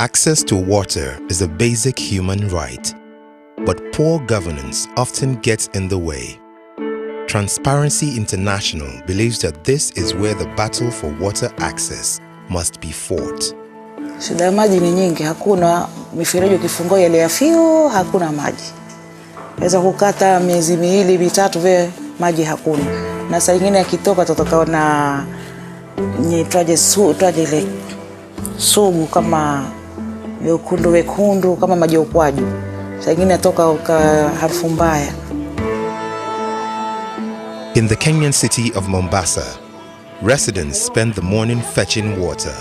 Access to water is a basic human right, but poor governance often gets in the way. Transparency International believes that this is where the battle for water access must be fought. Shida ya maji ni nyingi, hakuna mifereji ukifungua ile ya fio, hakuna maji. Weza kukata miezi miwili mitatu vile maji hakuna. Na saa nyingine yakitoka tutoka na twaje ile sugu kama wekundu kama maji ya ukwaju. Saa nyingine yatoka harufu mbaya. In the Kenyan city of Mombasa, residents spend the morning fetching water.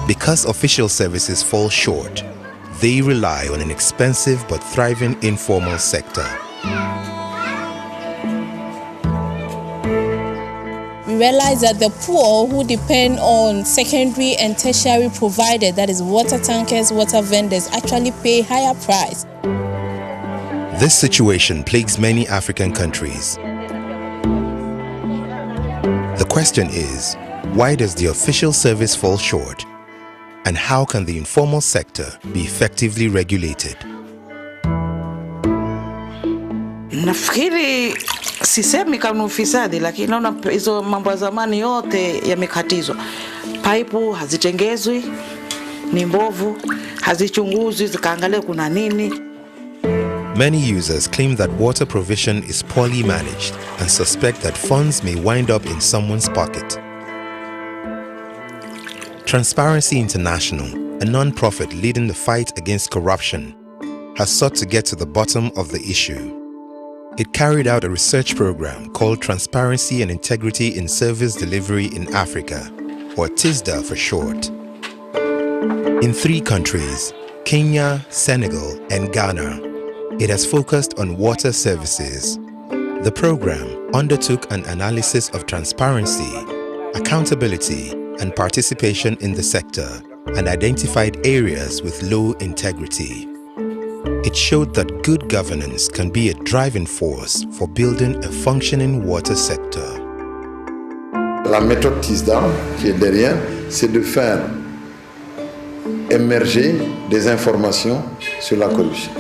Because official services fall short, they rely on an expensive but thriving informal sector. We realize that the poor who depend on secondary and tertiary providers, that is water tankers, water vendors, actually pay higher price. This situation plagues many African countries. The question is, why does the official service fall short? And how can the informal sector be effectively regulated? Nafikiri sisemi kama ufisadi, lakini naona hizo mambo ya zamani yote yamekatizwa. Paipu hazitengezwi, ni mbovu, hazichunguzwi zikaangalia kuna nini. Many users claim that water provision is poorly managed and suspect that funds may wind up in someone's pocket. Transparency International, a non-profit leading the fight against corruption, has sought to get to the bottom of the issue. It carried out a research program called Transparency and Integrity in Service Delivery in Africa, or TISDA for short. In 3 countries, Kenya, Senegal, and Ghana, it has focused on water services. The program undertook an analysis of transparency, accountability, and participation in the sector and identified areas with low integrity. It showed that good governance can be a driving force for building a functioning water sector. La méthode TISDA qui est derrière, c'est de faire émerger des informations sur la corruption,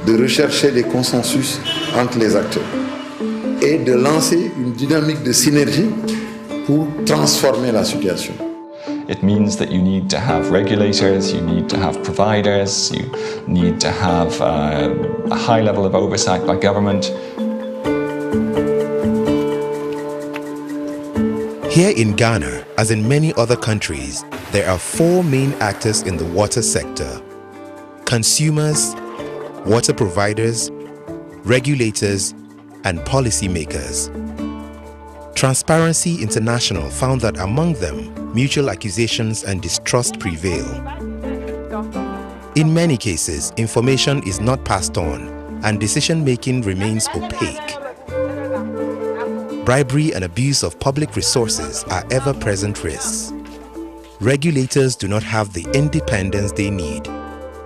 de rechercher des consensus entre les acteurs et de lancer une dynamique de synergie pour transformer la situation. It means that you need to have regulators, you need to have providers, you need to have a high level of oversight by government. Here in Ghana, as in many other countries, there are 4 main actors in the water sector: consumers, water providers, regulators, and policymakers. Transparency International found that among them, mutual accusations and distrust prevail. In many cases, information is not passed on and decision-making remains opaque. Bribery and abuse of public resources are ever-present risks. Regulators do not have the independence they need,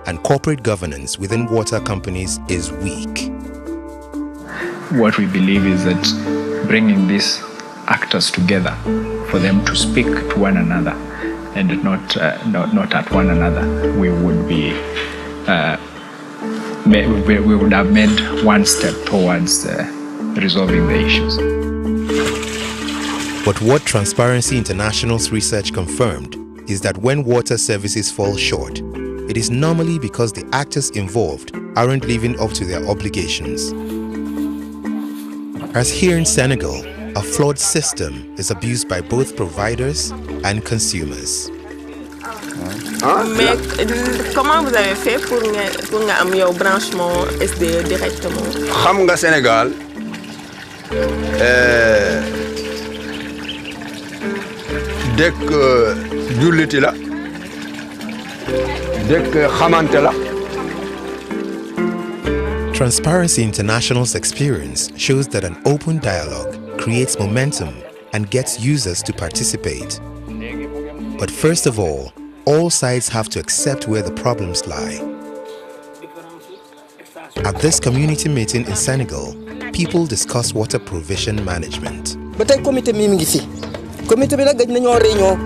and corporate governance within water companies is weak. What we believe is that bringing these actors together for them to speak to one another and not at one another, we would have made one step towards resolving the issues. But what Transparency International's research confirmed is that when water services fall short, it is normally because the actors involved aren't living up to their obligations. As here in Senegal, a flawed system is abused by both providers and consumers. Mais comment vous avez fait pour amener au branchement SDE directement? Xam nga Sénégal dëkk julliti la dëkk xamante la. Transparency International's experience shows that an open dialogue creates momentum and gets users to participate. But first of all sides have to accept where the problems lie. At this community meeting in Senegal, people discuss water provision management. Batay comité mi ngi fi. Comité bi la gëj nañu réunion.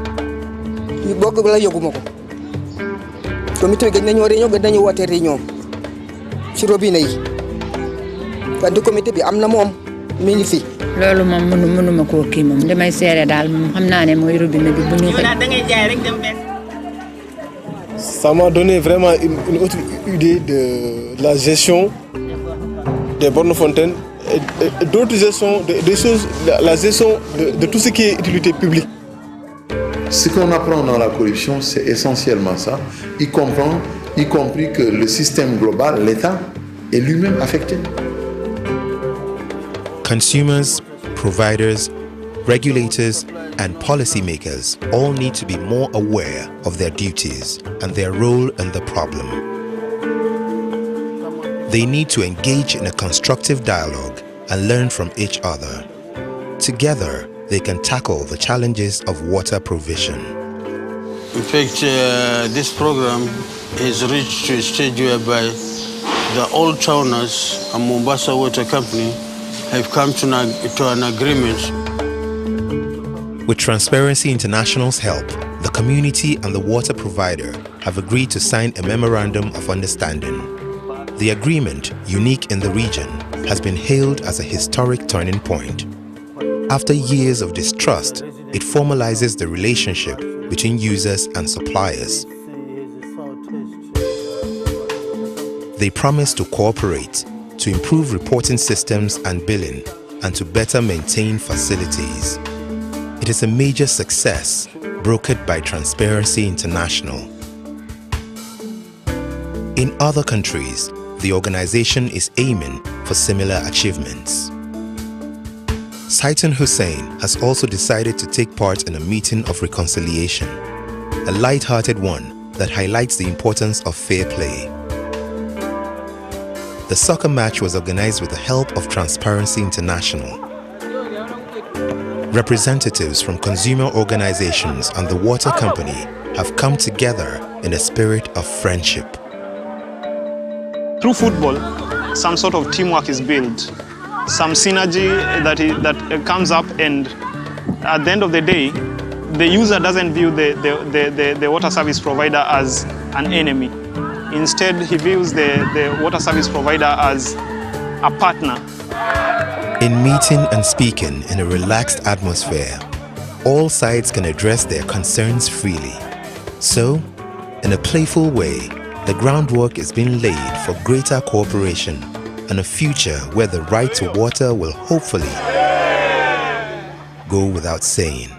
yi bokk la yoguma ko comité gën nañu wote réunion ci robinet yi wante comité bi am na moom mi ngi fi loolu moom mënuma koo kii moom damay seere daal moom xam naa ne mooy robinet bi bu ñu xëy. Ça m'a donné vraiment une autre idée de la gestion des bornes fontaines et d'autres gestions, des choses, la gestion de tout ce qui est utilité publique. Ce qu'on apprend dans la corruption, c'est essentiellement ça, y compris que le système global, l'État, est lui-même affecté. Consumers, providers, regulators, and policymakers all need to be more aware of their duties and their role in the problem. They need to engage in a constructive dialogue and learn from each other. Together, they can tackle the challenges of water provision. In fact, this program has reached to a stage whereby the old towners and Mombasa Water Company have come to an agreement. With Transparency International's help, the community and the water provider have agreed to sign a memorandum of understanding. The agreement, unique in the region, has been hailed as a historic turning point. After years of distrust, it formalizes the relationship between users and suppliers. They promise to cooperate, to improve reporting systems and billing, and to better maintain facilities. It is a major success brokered by Transparency International. In other countries, the organization is aiming for similar achievements. Saitan Hussein has also decided to take part in a meeting of reconciliation, a light-hearted one that highlights the importance of fair play. The soccer match was organized with the help of Transparency International. Representatives from consumer organizations and the water company have come together in a spirit of friendship. Through football, some sort of teamwork is built, some synergy that comes up, and at the end of the day, the user doesn't view the water service provider as an enemy. Instead, he views the water service provider as a partner. In meeting and speaking in a relaxed atmosphere, all sides can address their concerns freely. So, in a playful way, the groundwork is being laid for greater cooperation and a future where the right to water will hopefully go without saying.